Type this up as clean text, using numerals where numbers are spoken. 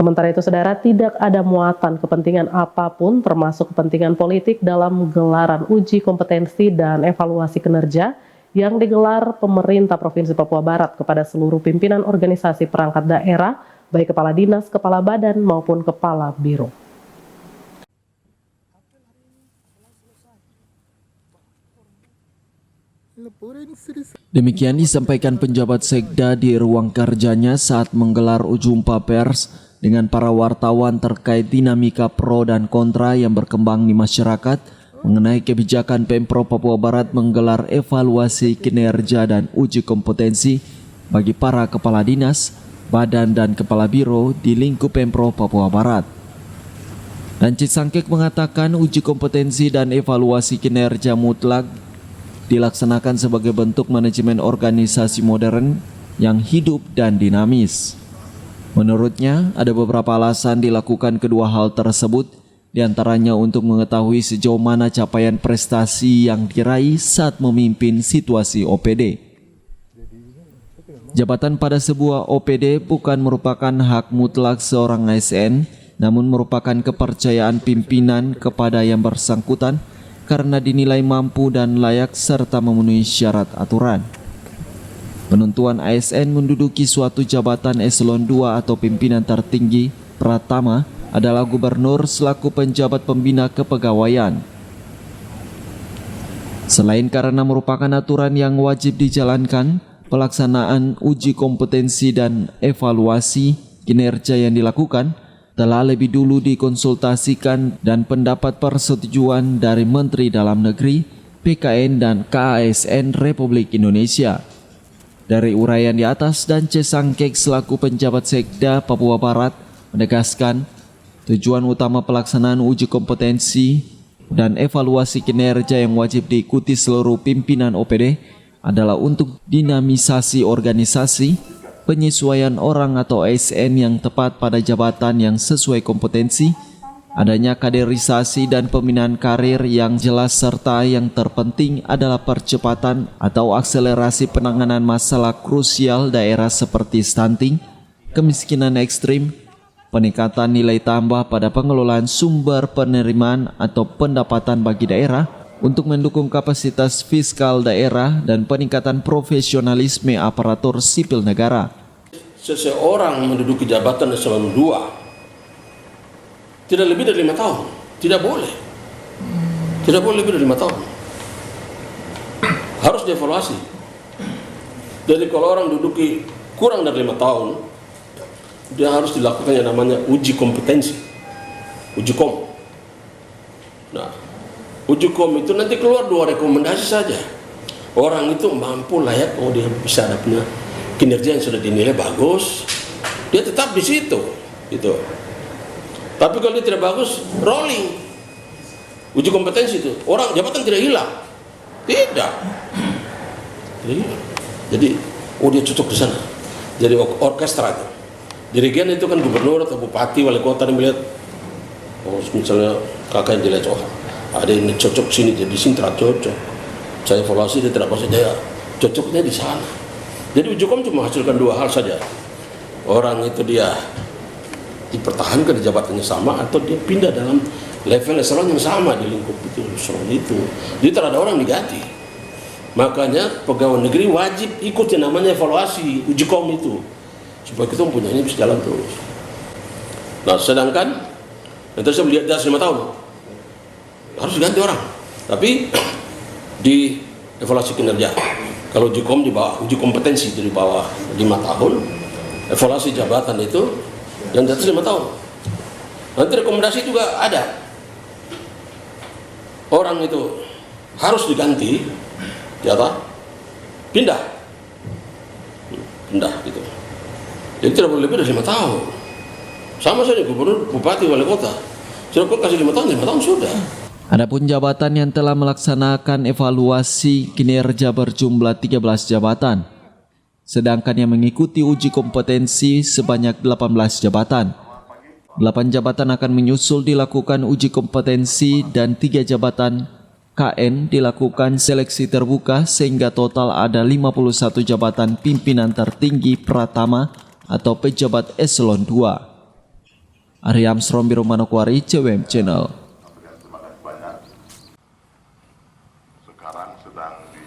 Sementara itu, saudara, tidak ada muatan kepentingan apapun termasuk kepentingan politik dalam gelaran uji kompetensi dan evaluasi kinerja yang digelar pemerintah Provinsi Papua Barat kepada seluruh pimpinan organisasi perangkat daerah, baik kepala dinas, kepala badan, maupun kepala biro. Demikian disampaikan penjabat Sekda di ruang kerjanya saat menggelar jumpa pers dengan para wartawan terkait dinamika pro dan kontra yang berkembang di masyarakat mengenai kebijakan Pemprov Papua Barat menggelar evaluasi kinerja dan uji kompetensi bagi para kepala dinas, badan dan kepala biro di lingkup Pemprov Papua Barat. Dan Cisangkek mengatakan uji kompetensi dan evaluasi kinerja mutlak dilaksanakan sebagai bentuk manajemen organisasi modern yang hidup dan dinamis. Menurutnya, ada beberapa alasan dilakukan kedua hal tersebut, diantaranya untuk mengetahui sejauh mana capaian prestasi yang diraih saat memimpin situasi OPD. Jabatan pada sebuah OPD bukan merupakan hak mutlak seorang ASN, namun merupakan kepercayaan pimpinan kepada yang bersangkutan karena dinilai mampu dan layak serta memenuhi syarat aturan. Penentuan ASN menduduki suatu jabatan eselon 2 atau pimpinan tertinggi pratama adalah gubernur selaku penjabat pembina kepegawaian. Selain karena merupakan aturan yang wajib dijalankan, pelaksanaan uji kompetensi dan evaluasi kinerja yang dilakukan telah lebih dulu dikonsultasikan dan pendapat persetujuan dari Menteri Dalam Negeri, PKN dan KASN Republik Indonesia. Dari uraian di atas, dan Cisangkek selaku penjabat Sekda Papua Barat menegaskan tujuan utama pelaksanaan uji kompetensi dan evaluasi kinerja yang wajib diikuti seluruh pimpinan OPD adalah untuk dinamisasi organisasi, penyesuaian orang atau ASN yang tepat pada jabatan yang sesuai kompetensi, adanya kaderisasi dan pembinaan karir yang jelas, serta yang terpenting adalah percepatan atau akselerasi penanganan masalah krusial daerah seperti stunting, kemiskinan ekstrim, peningkatan nilai tambah pada pengelolaan sumber penerimaan atau pendapatan bagi daerah untuk mendukung kapasitas fiskal daerah dan peningkatan profesionalisme aparatur sipil negara. Seseorang menduduki jabatan eselon 2 tidak lebih dari 5 tahun, tidak boleh lebih dari 5 tahun, harus dievaluasi. Jadi kalau orang duduki kurang dari 5 tahun, dia harus dilakukan yang namanya uji kompetensi, uji kom. Nah, uji kom itu nanti keluar 2 rekomendasi saja. Orang itu mampu, layak, dia bisa ada punya kinerja yang sudah dinilai bagus, dia tetap di situ, gitu. Tapi kalau dia tidak bagus, rolling. Uji kompetensi itu, orang jabatan tidak hilang. Tidak. Jadi, dia cocok di sana. Jadi orkestra itu. Dirigen itu kan gubernur atau bupati, wali kota yang melihat, misalnya kakak yang jelek, ada ini cocok sini, jadi sini tidak cocok. Saya evaluasi, dia tidak pasti, dia cocoknya di sana. Jadi uji kom cuma menghasilkan 2 hal saja. Orang itu dia dipertahankan di jabatannya sama atau dia pindah dalam level eselon yang sama di lingkup itu, eselon itu. Jadi tidak ada orang diganti. Makanya pegawai negeri wajib ikut yang namanya evaluasi uji kom itu supaya kita mempunyai bisa jalan terus. Nah, sedangkan nanti saya melihat das 5 tahun harus diganti orang. Tapi di evaluasi kinerja, kalau uji kom di bawah, uji kompetensi itu di bawah 5 tahun, evaluasi jabatan itu yang di atas 5 tahun. Nanti rekomendasi juga ada. Orang itu harus diganti, pindah gitu. Jadi tidak boleh lebih dari 5 tahun. Sama saja gubernur, bupati, wali kota. Sudah kasih 5 tahun sudah. Adapun jabatan yang telah melaksanakan evaluasi kinerja berjumlah 13 jabatan. Sedangkan yang mengikuti uji kompetensi sebanyak 18 jabatan. 8 jabatan akan menyusul dilakukan uji kompetensi dan 3 jabatan KN dilakukan seleksi terbuka sehingga total ada 51 jabatan pimpinan tertinggi pratama atau pejabat eselon 2. Ari Armstrong Biro Manokwari, CWM Channel. Terima kasih banyak. Sekarang sedang di